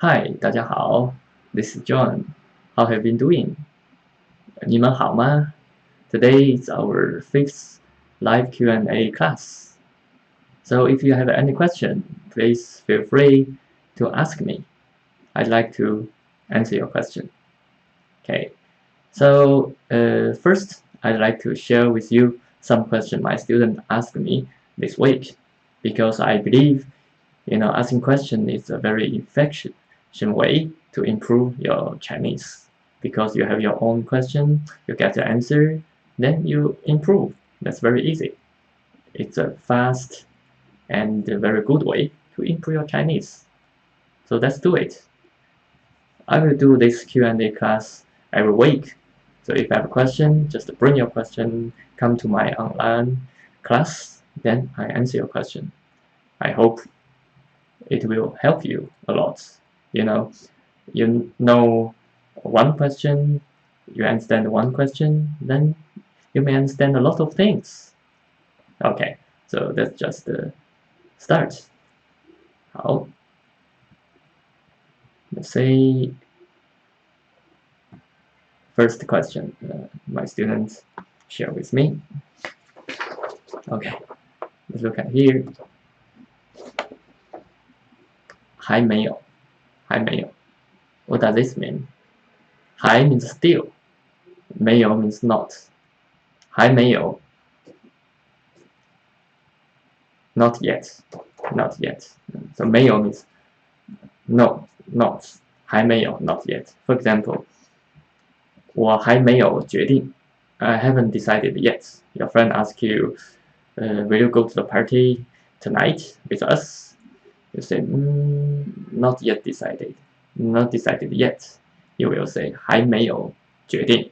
Hi，大家好 ，This is John. How have you been doing? 你们好吗 Today is our fifth live Q&A class. So if you have any question, please feel free to ask me. I'd like to answer your question. Okay. So first, I'd like to share with you some questions my student asked me this week, because I believe, asking questions is a very effective way to improve your Chinese. Because you have your own question, you get the answer, then you improve. That's very easy. It's a fast and a very good way to improve your Chinese. So let's do it. I will do this Q&A class every week. So if you have a question, just bring your question, come to my online class, then I answer your question. I hope it will help you a lot. You know one question, you understand one question, then you may understand a lot of things. Okay, so that's just the start. 好 let's say first question my students share with me. Okay, let's look at here. 还没有 What does this mean? 还 means still. 没有 means not. 还没有 not yet. So 没有 means no, not. 还没有 not yet. For example, 我还没有决定 I haven't decided yet. Your friend asks you, will you go to the party tonight with us? You say, not yet decided. Not decided yet. You will say, 还没有决定.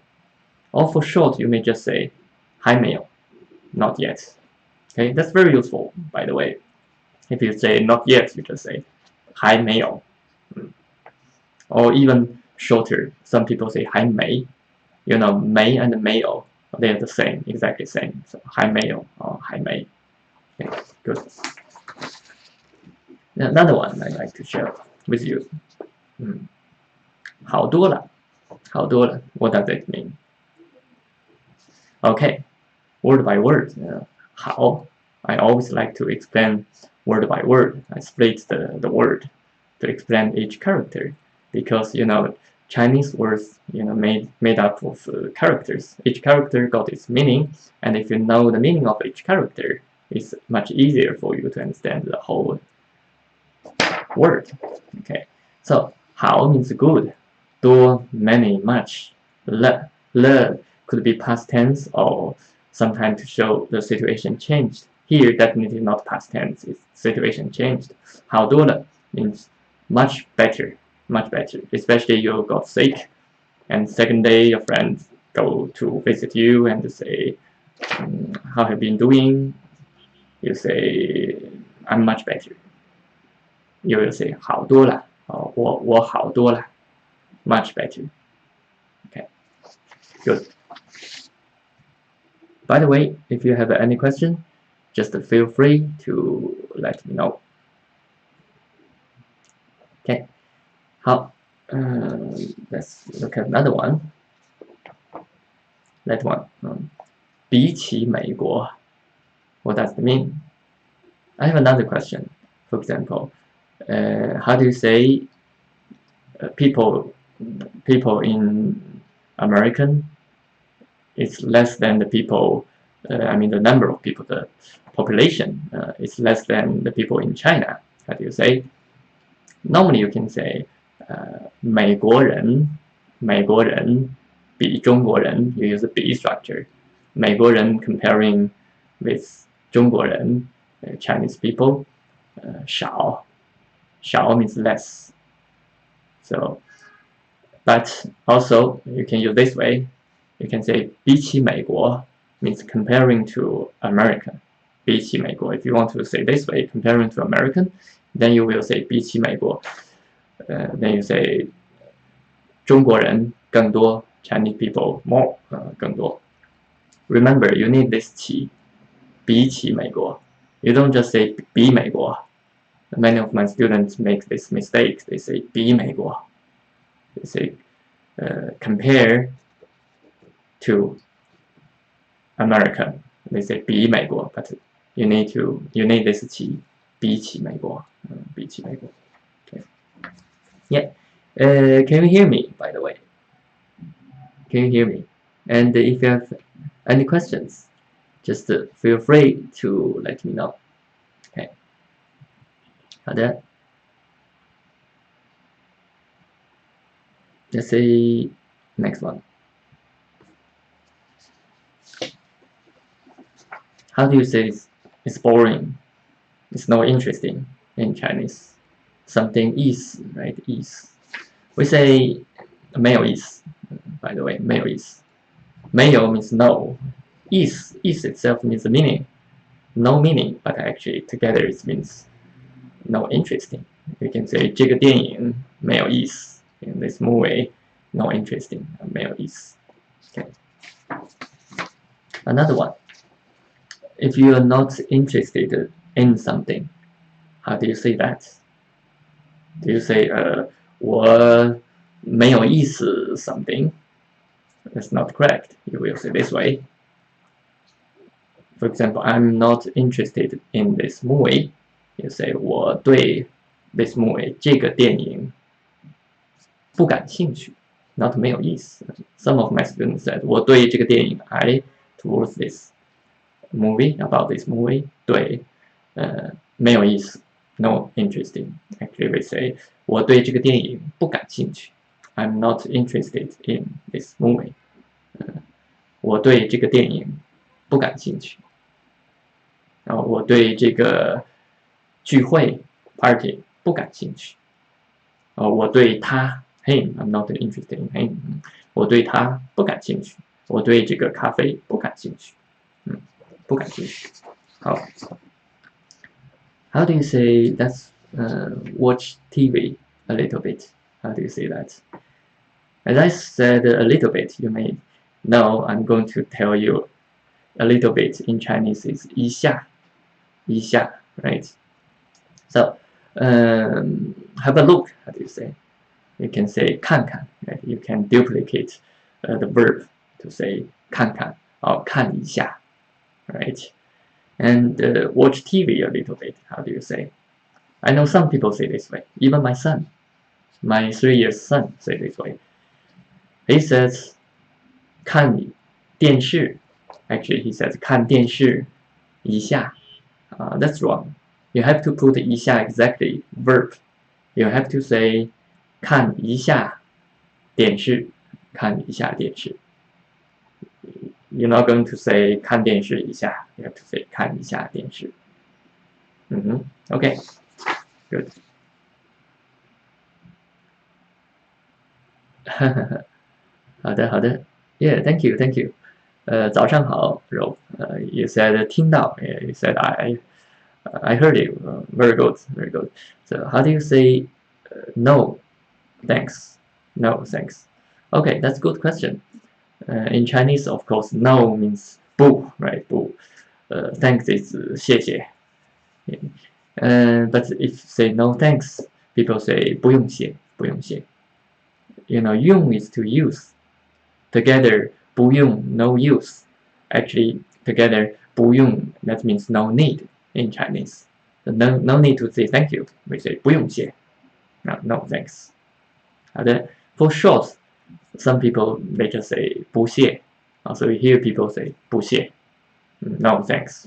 Or for short, you may just say, 还没有 not yet. Okay, that's very useful, by the way. If you say not yet, you just say, 还没有. Or even shorter, some people say 还没. May and 没有, they are the same, exactly same. So 还没有 or 还没. Okay, good. Another one I'd like to share with you. 好多了 What does it mean? Okay, word by word. 好 I always like to explain word by word. I split the word to explain each character, because Chinese words made up of characters. Each character got its meaning, and if you know the meaning of each character, it's much easier for you to understand the whole word. Okay, so 好 means good, 多 many, much, 了 could be past tense or sometimes to show the situation changed. Here definitely not past tense, it's situation changed. 好多了 means much better, especially you got sick and second day your friends go to visit you and say, how have you been doing? You say, I'm much better. You will say 好多了 我好多了 much better. Okay, good. By the way, if you have any question, just feel free to let me know. Okay, 好 let's look at another one. That one. 比起美国 What does it mean? I have another question. For example, how do you say people in American is less than the people, the number of people, the population is less than the people in China. How do you say? Normally you can say 美国人比中国人 you use the 比 structure. 美国人 comparing with 中国人 Chinese people. 少 means less. So, but also you can use this way. You can say 比起美国 means comparing to America. 比起美国. If you want to say this way, comparing to American, then you will say 比起美国. Then you say 中国人更多 Chinese people more 更多. Remember, you need this 起 比起美国. You don't just say 比美国. Many of my students make this mistake. They say 比美国. They say compare to America. They say 比美国, but you need this 比起美国. 比起美国. Okay. Yeah. Can you hear me, by the way? Can you hear me? And if you have any questions, just feel free to let me know. Okay. 好的。Let's see next one. How do you say it's boring? It's not interesting in Chinese. Something is, right? Is. We say 没有意思. By the way, 没有意思. 没有 means no. Is itself means meaning. No meaning, but actually together it means no interesting. You can say 这个电影没有意思. In this movie, no interesting. 没有意思. Okay. Another one. If you are not interested in something, how do you say that? Do you say 我没有意思 something? That's not correct. You will say this way. For example, I'm not interested in this movie. You say 我对 this movie 这个电影不感兴趣 not 没有意思 Some of my students said 我对这个电影 I towards this movie about this movie 对没有意思 no interesting Actually we say 我对这个电影不感兴趣 I'm not interested in this movie 我对这个电影不感兴趣然后我对这个聚会 party 不感兴趣我对他 him I'm not interested in him 我对他不感兴趣我对这个咖啡不感兴趣不感兴趣好 How do you say that's watch TV a little bit How do you say that As I said a little bit you may know I'm going to tell you a little bit in Chinese is 一下 right So have a look how do you say You can say 看看 right? You can duplicate the verb to say 看看 or 看一下 right? And watch TV a little bit how do you say I know some people say this way even my son my 3-year son say this way He says 看电视 Actually he says 看电视一下That's wrong You have to put 一下 exactly verb You have to say 看一下电视看一下电视 You're not going to say 看电视一下 You have to say 看一下电视Okay Good 好的好的 Yeah thank you早上好 Rob You said 听到 You said I heard you very good So how do you say no thanks No thanks Okay that's a good question In Chinese of course no means 不 right 不Thanks is 谢谢But if say no thanks people say 不用谢 You know 用 is to use Together 不用 no use Actually together 不用 that means no need in Chinese so no need to say thank you We say 不用谢 No thanks 好的 For short Some people they just say 不谢 So you hear people say 不谢 No thanks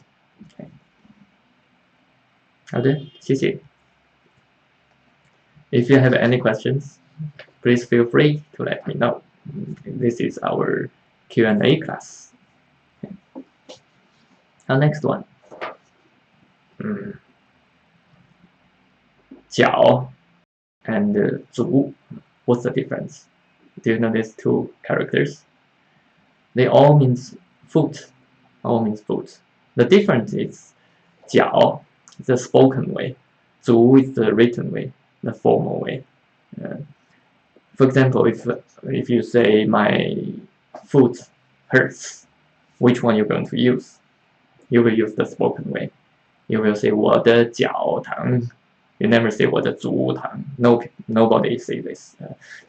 okay. 好的谢谢 If you have any questions please feel free to let me know This is our Q&A class okay. Now next one 脚 and 足 What's the difference? Do you know these two characters? They all means foot. The difference is 脚 is the spoken way. 足 is the written way, the formal way. For example, if you say my foot hurts, which one you're going to use? You will use the spoken way. You will say 我的脚疼 You never say 我的足疼. Nobody say this.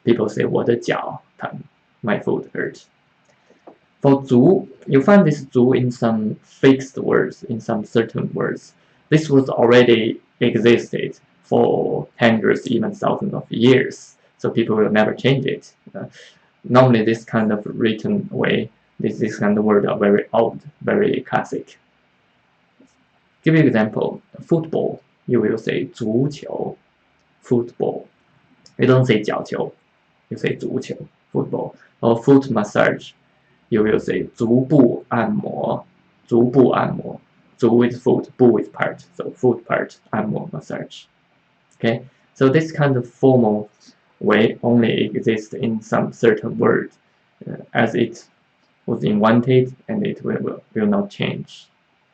People say 我的脚疼. My foot hurt. For 足, you find this 足 in some fixed words, in some certain words. This word already existed for hundreds, even thousands of years. So people will never change it. Normally this kind of written way, this kind of word are very old, very classic. Give you an example. Football, you will say 足球, football. You don't say 脚球, you say 足球, football. Or foot massage, you will say 足部按摩, 足部按摩. 足 is foot, 部 is part, so foot part, 按摩 massage. Okay, so this kind of formal way only exists in some certain word, as it was invented and it will not change.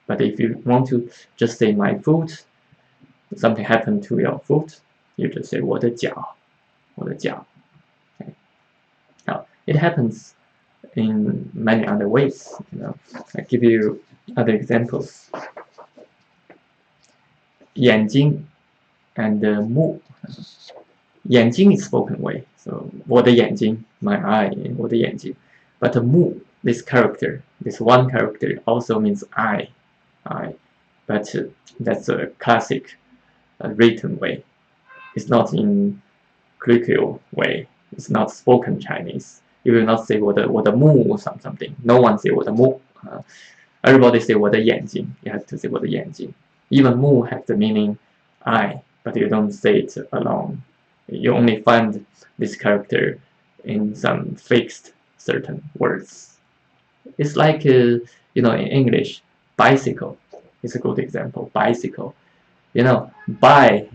But if you want to just say my foot, something happened to your foot, you just say 我的脚, 我的脚. Okay. Now it happens in many other ways. I give you other examples. 眼睛 and 目. 眼睛 is spoken way, so 我的眼睛, my eye, 我的眼睛. But 目, this character, this one character also means eye. But that's a classic written way. It's not in colloquial way. It's not spoken Chinese. You will not say 我的目 something. No one say 我的目. Everybody say 我的眼睛. You have to say 我的眼睛. Even 目 has the meaning eye, but you don't say it alone. You only find this character in some fixed certain words. It's like in English, bicycle is a good example. Bicycle, bi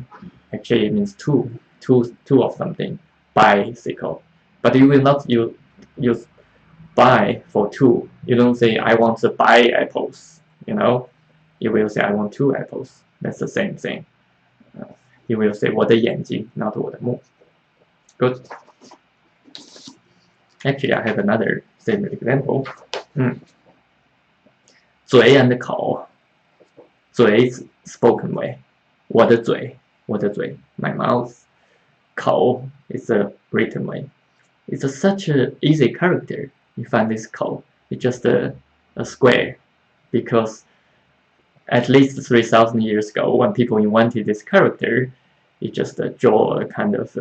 actually means two of something. Bicycle, but you will not use buy for two. You don't say I want to buy apples. You will say I want 2 apples. That's the same thing. You will say 我的眼睛, not 我的目. Good. Actually, I have another similar example. 嘴 and 口. 嘴 is spoken way. 我的嘴, my mouth. 口 is a written way. It's such an easy character. You find this 口. It's just a square, because at least 3,000 years ago, when people invented this character, it just draw a kind of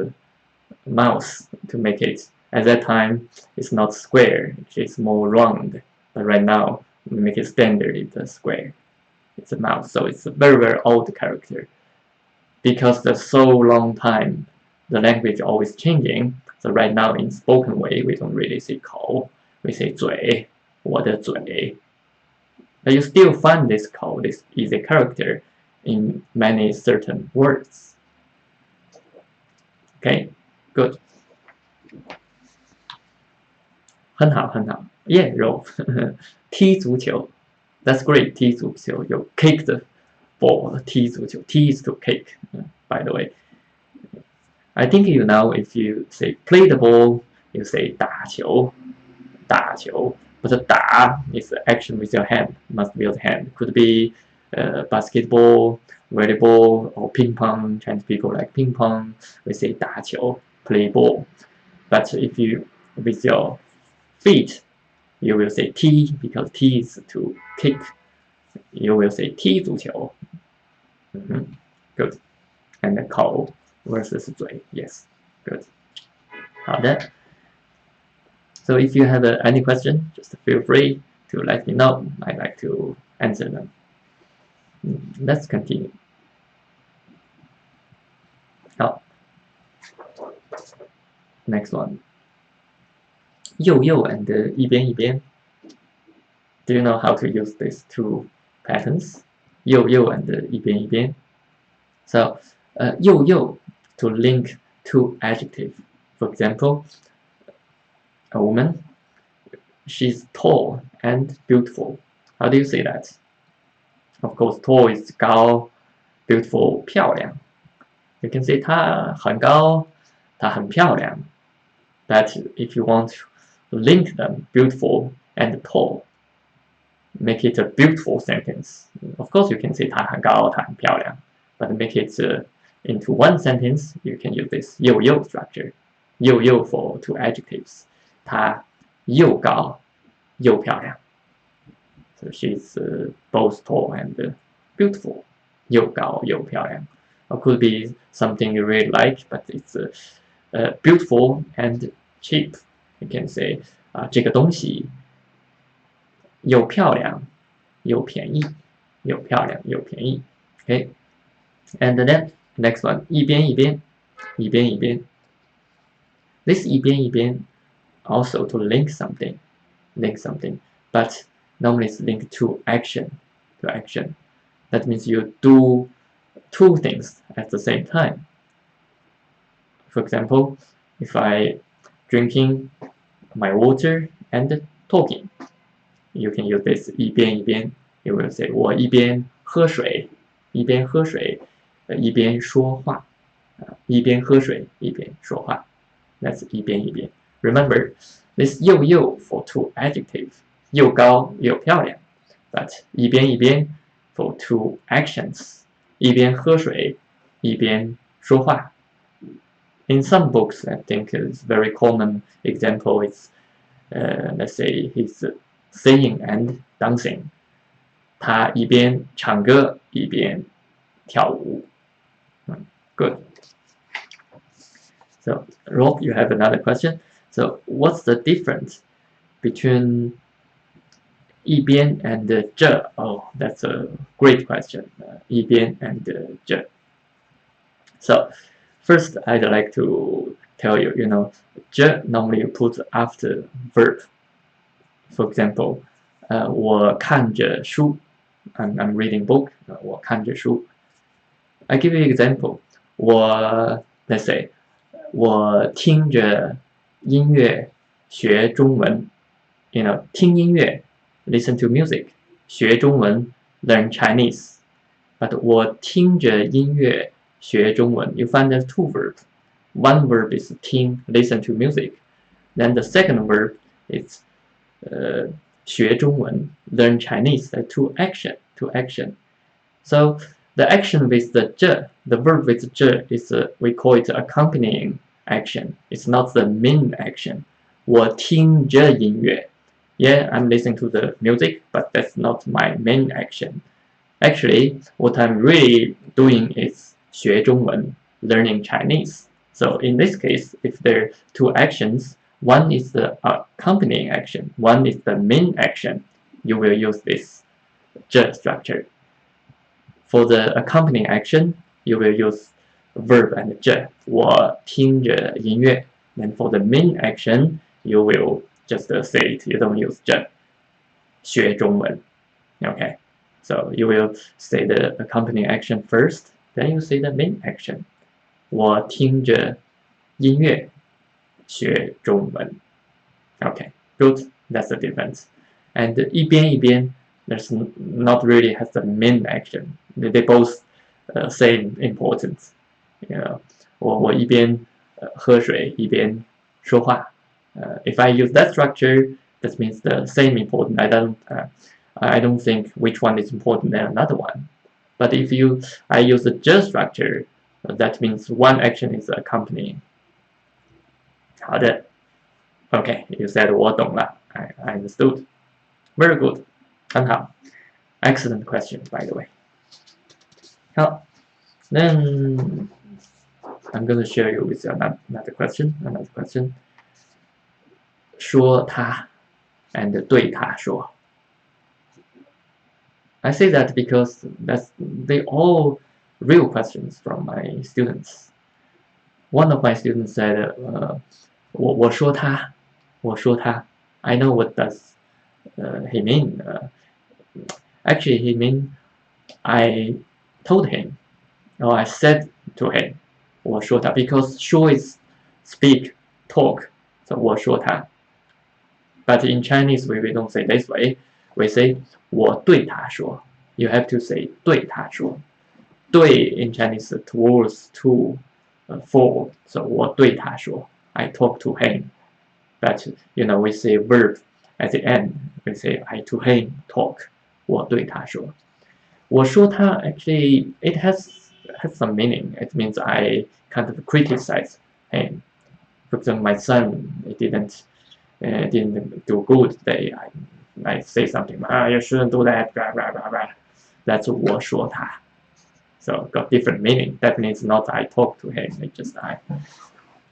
mouse to make it. At that time, it's not square, it's more round. But right now, we make it standard, it's a square. It's a mouse, so it's a very, very old character. Because for so long time, the language always changing. So right now, in spoken way, we don't really say 口, we say 嘴, 我的嘴. But you still find this 口, this easy character, in many certain words. Okay, good. 很好, 很好. Yeah, 肉. 踢足球. That's great. 踢足球. You kick the ball. 踢足球. T is to kick, by the way. I think if you say play the ball, you say 打球. 打球. But the 打 is action with your hand. Must be with hand. Could be basketball, volleyball, or ping pong. Chinese people like ping pong. We say 打球, play ball. But if you with your feet, you will say 踢, because 踢 is to kick. You will say 踢足球. Good. And the 口 versus 嘴. Yes. Good. 好的. So if you have any question, just feel free to let me know. I'd like to answer them. Let's continue. 好. Next one. 右右 and 一边一边. Do you know how to use these two patterns? 右右 and 一边一边. So, 右右 to link two adjectives. For example, a woman, she's tall and beautiful. How do you say that? Of course, tall is 高, beautiful 漂亮. You can say 她很高, 她很漂亮. But if you want to link them, beautiful and tall, make it a beautiful sentence. Of course, you can say 她很高, 她很漂亮, but make it into one sentence, you can use this 又 structure. 又 for two adjectives. 她又高又漂亮. So she's both tall and beautiful. 又高又漂亮. Or could be something you really like, but it's beautiful and cheap. You can say 这个东西又漂亮又便宜，又漂亮又便宜。Okay, and then next one 一边一边，一边一边。This 一边一边 also to link something, but normally it's linked to action, That means you do two things at the same time. For example, if I drinking my water and talking, you can use this 一边一边. You will say 我一边喝水，一边喝水，一边说话，一边喝水，一边说话。That's 一边一边. Remember, this 又 for two adjectives, 又高又漂亮. But 一边一边 for two actions, 一边喝水，一边说话. In some books, I think it's very common example is, let's say he's singing and dancing. 他一边唱歌一边跳舞. Good. So, Rob, you have another question. So, what's the difference between 一边 and 这? Oh, that's a great question. 一边 and 这. So, first, I'd like to tell you, 这 normally you put after verb. For example, 我看着书. I'm reading book. 我看着书. I give you an example. Let's say, 我听着音乐学中文. 听音乐 listen to music. 学中文 learn Chinese. But 我听着音乐学中文. You find there's two verbs. One verb is 听 listen to music. Then the second verb is 学中文 learn Chinese. Two action. So the action with the verb with 这 is we call it accompanying action. It's not the main action. 我听着音乐. Yeah, I'm listening to the music, but that's not my main action. Actually, what I'm really doing is 学中文 learning Chinese. So in this case, if there are two actions, one is the accompanying action, one is the main action, you will use this 这 structure. For the accompanying action, you will use verb and 这. 我听着音乐. Then for the main action, you will just say it. You don't use 这. 学中文. Okay. So you will say the accompanying action first, then you say the main action. 我听着音乐学中文. Okay, good. That's the difference. And 一边一边 there's not really has the main action. They both same importance. 我一边喝水一边说话. If I use that structure, that means the same important. I don't think which one is important than another one. But if I use the 这 structure, that means one action is accompanying. 好的. Okay, you said 我懂了. I understood. Very good. 很好. Excellent question, by the way. 好. Then I'm going to share you with another question. 说他 and 对他说. I say that because they all real questions from my students. One of my students said, 我说他 I know what does he mean. Actually, he mean I told him, or I said to him, 我说他 because 说 is speak, talk. So 我说他. But in Chinese, we don't say this way. We say 我对他说. You have to say 对他说. 对 in Chinese towards to for. So 我对他说. I talk to him. But we say verb at the end. We say I to him talk. 我对他说. 我说他 actually it has has some meaning. It means I kind of criticize him. For example, my son didn't do good today. I say something, you shouldn't do that, blah, blah, blah, blah. That's 我说他. So got different meaning. Definitely it's not I talk to him, it's just I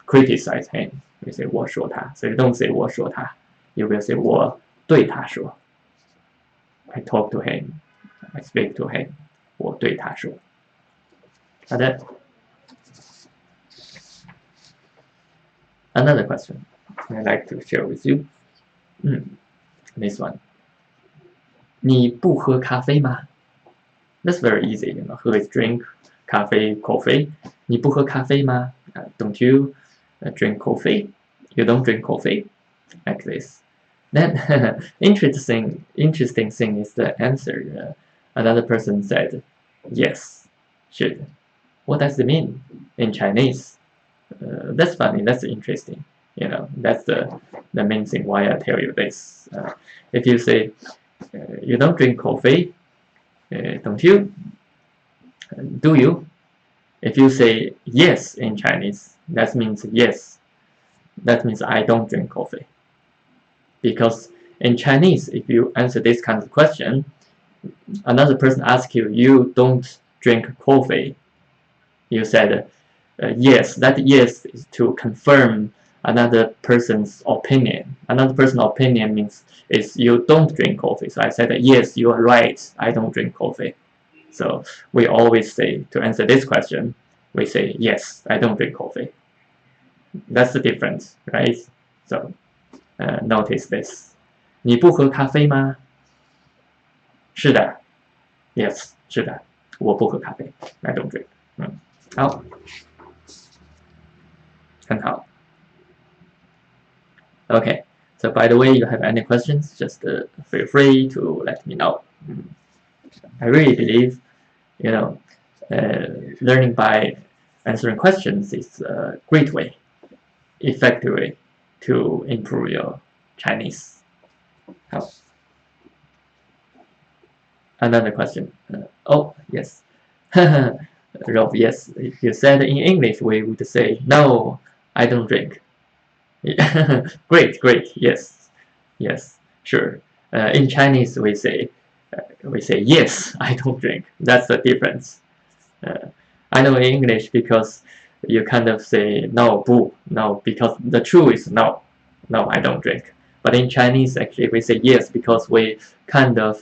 criticize him. We say 我说他. So you don't say 我说他. You will say 我对他说. I talk to him. I speak to him. 我对他说. 好的. Another question I'd like to share with you. This one. 你不喝咖啡吗? That's very easy, you know. Who is drink coffee? 你不喝咖啡吗? Don't you drink coffee? You don't drink coffee? Like this. Then interesting thing is the answer. Another person said, yes, should. What does it mean in Chinese? That's funny. That's interesting. You know, that's the main thing why I tell you this. If you say you don't drink coffee, don't you? Do you? If you say yes in Chinese, that means yes. That means I don't drink coffee. Because in Chinese, if you answer this kind of question, another person asks you, you don't drink coffee. You said yes. That yes is to confirm another person's opinion. Another person's opinion means is you don't drink coffee. So I said yes, you are right. I don't drink coffee. So we always say, to answer this question, we say yes, I don't drink coffee. That's the difference, right? So notice this. 你不喝咖啡吗? 是的 Yes, 是的我不喝咖啡 I don't drink. 好很好 Okay, so by the way, you have any questions, just feel free to let me know. I really believe, you know, learning by answering questions is a great way, effective way to improve your Chinese. Another question. Oh, yes. Rob, yes. If you said in English, we would say, no, I don't drink. Great. Yes, sure. In Chinese, we say yes, I don't drink. That's the difference. I know in English because you kind of say no, boo, no, because the truth is no, I don't drink. But in Chinese, actually, we say yes because we kind of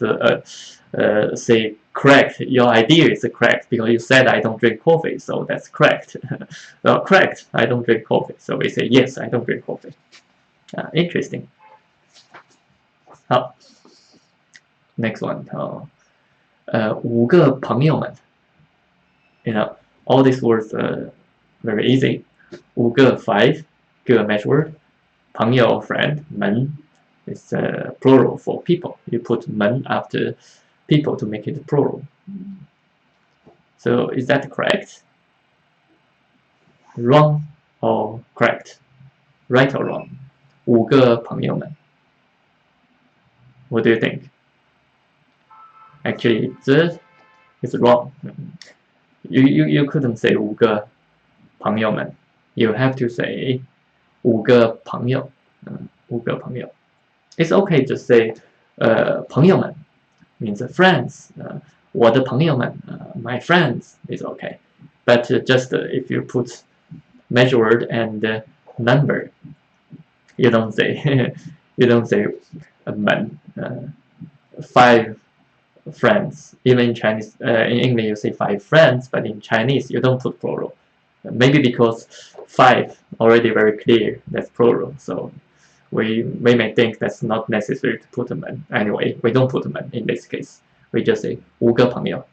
say correct. Your idea is correct because you said I don't drink coffee, so that's correct. Well, correct. I don't drink coffee, so we say yes, I don't drink coffee. Interesting. 好 Next one. 5个朋友们 You know, all these words are very easy. 5个 5 good match word. 朋友 friend 们 is plural for people. You put 们 after people to make it plural. So is that correct? Wrong or correct? Right or wrong? 5个朋友们 What do you think? Actually, this is wrong. You couldn't say 5个朋友们 You have to say 5个朋友 5个朋友 It's okay to say 朋友们 means friends. 我的朋友们 my friends is okay. But just if you put measure word and number, you don't say 们 5 friends. Even in Chinese, in English you say 5 friends, but in Chinese you don't put plural. Maybe because 5 already very clear that's plural, so we may think that's not necessary to put them in. Anyway, we don't put them in this case. We just say 5个朋友.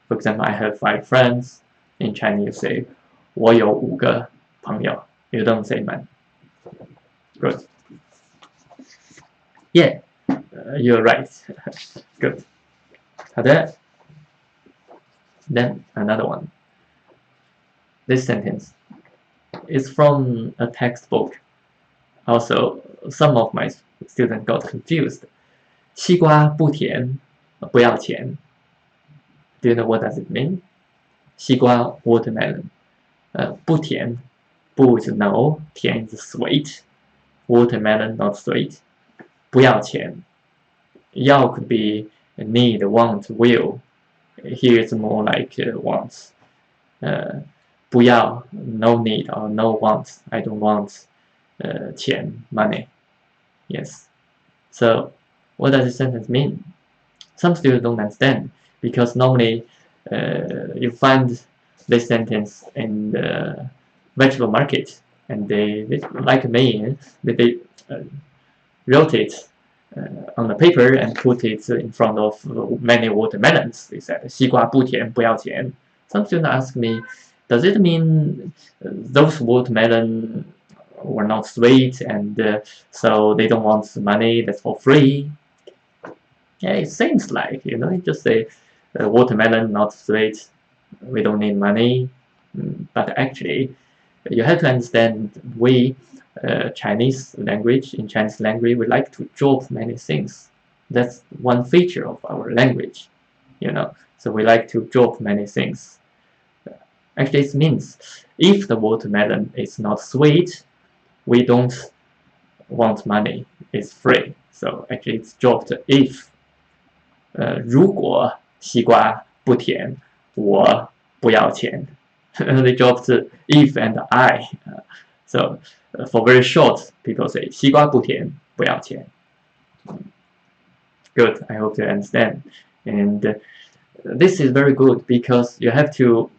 For example, I have 5 friends. In Chinese, you say 我有5个朋友. You don't say 们. Good. Yeah, you're right. Good. 好的. Then another one. This sentence is from a textbook. Also, some of my students got confused. 西瓜不甜，不要钱. Do you know what does it mean? 西瓜 watermelon，不甜，不 is no， 甜 is sweet，watermelon not sweet， 不要钱，要 could be need, want, will. Here it's more like wants. 不要 no need or no want. I don't want 钱 money. Yes. So what does this sentence mean? Some students don't understand because normally you find this sentence in the vegetable market, and they like me, they wrote it on the paper and put it in front of many watermelons. They said 西瓜不甜不要钱. Some students ask me, does it mean those watermelon were not sweet and so they don't want money, that's for free? Yeah, it seems like, you know, you just say watermelon not sweet, we don't need money. But actually, you have to understand Chinese language, in Chinese language, we like to drop many things. That's one feature of our language, you know. So we like to drop many things. Actually, it means if the watermelon is not sweet, we don't want money. It's free. So actually, it's dropped if. 如果西瓜不甜，我不要钱. They dropped if and I. So for very short, people say 西瓜不甜，不要钱. Good. I hope you understand. And this is very good because you have to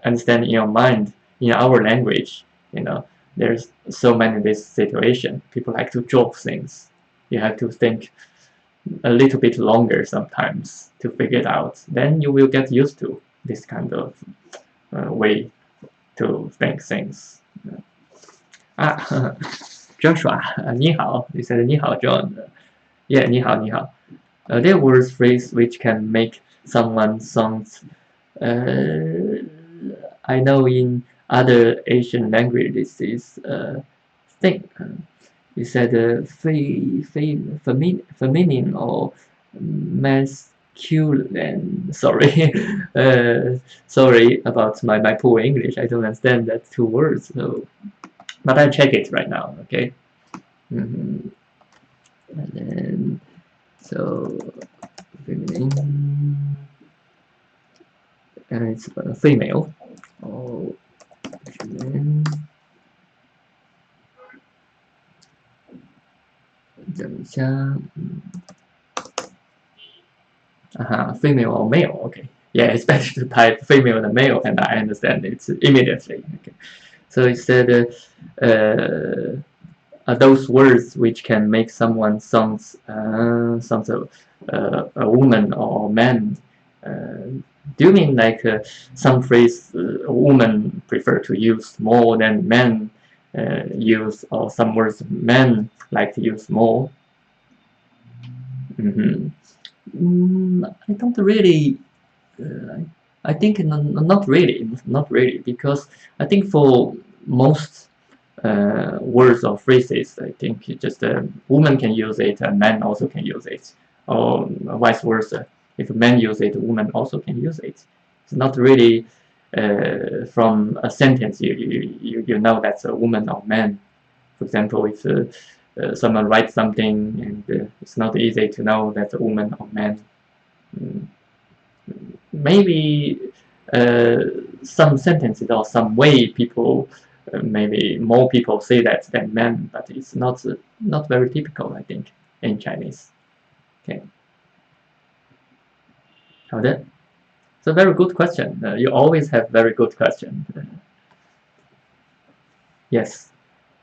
understand in your mind, in our language, you know, there's so many this situation. People like to drop things. You have to think a little bit longer sometimes to figure it out. Then you will get used to this kind of way to think things. Joshua, 你好. You said 你好, John. Yeah, 你好, 你好. There are words, phrase which can make someone sounds. I know in other Asian languages is thing. You said feminine or masculine. Sorry, sorry about my poor English. I don't understand that two words. So, but I'll check it right now. Okay. And then so feminine, and it's female. Oh, feminine. 等一下female or male, okay. Yeah, it's better to type female than male, and I understand it immediately. Okay. So it said those words which can make someone sounds a woman or man. Do you mean like some phrase women prefer to use more than men use, or some words men like to use more? I don't really. I think not really, because I think for most words or phrases, I think just a woman can use it, a man also can use it, or vice versa. If a man use it, a woman also can use it. It's not really from a sentence you know that's a woman or man. For example, if someone writes something and it's not easy to know that's a woman or man. Maybe some sentences or some way people, maybe more people say that than men, but it's not very typical, I think, in Chinese. Okay. 好的. It's a very good question. You always have very good question. Yes.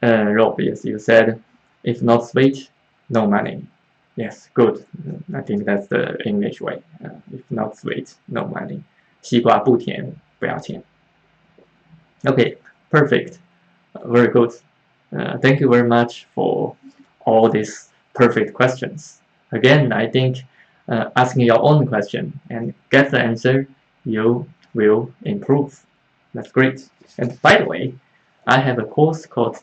Rob, yes, you said, if not sweet, no money. Yes, good. I think that's the English way. If not sweet, no money. 西瓜不甜，不要钱. Okay, perfect. Very good. Thank you very much for all these perfect questions. Again, I think asking your own question and get the answer, you will improve. That's great. And by the way, I have a course called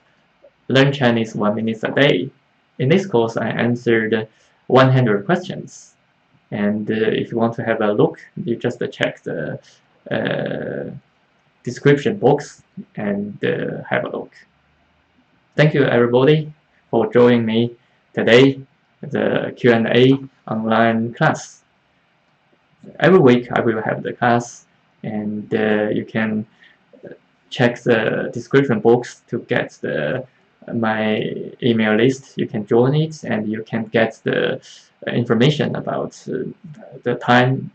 Learn Chinese 1 minute a day. In this course, I answered 100 questions. And if you want to have a look, you just check the description box and have a look. Thank you everybody for joining me today, the Q&A online class. Every week I will have the class, and you can check the description box to get my email list. You can join it, and you can get the information about the time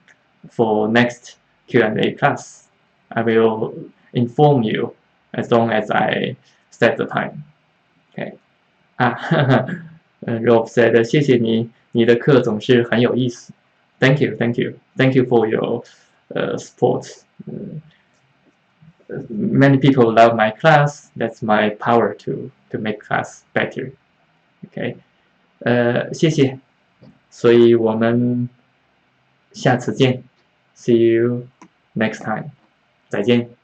for next Q&A class. I will inform you as long as I set the time. Okay. Rob said, 谢谢你，你的课总是很有意思。Thank you, thank you, thank you for your support. Many people love my class. That's my power to make class better. Okay. 谢谢。所以我们下次见。See you next time. 再见。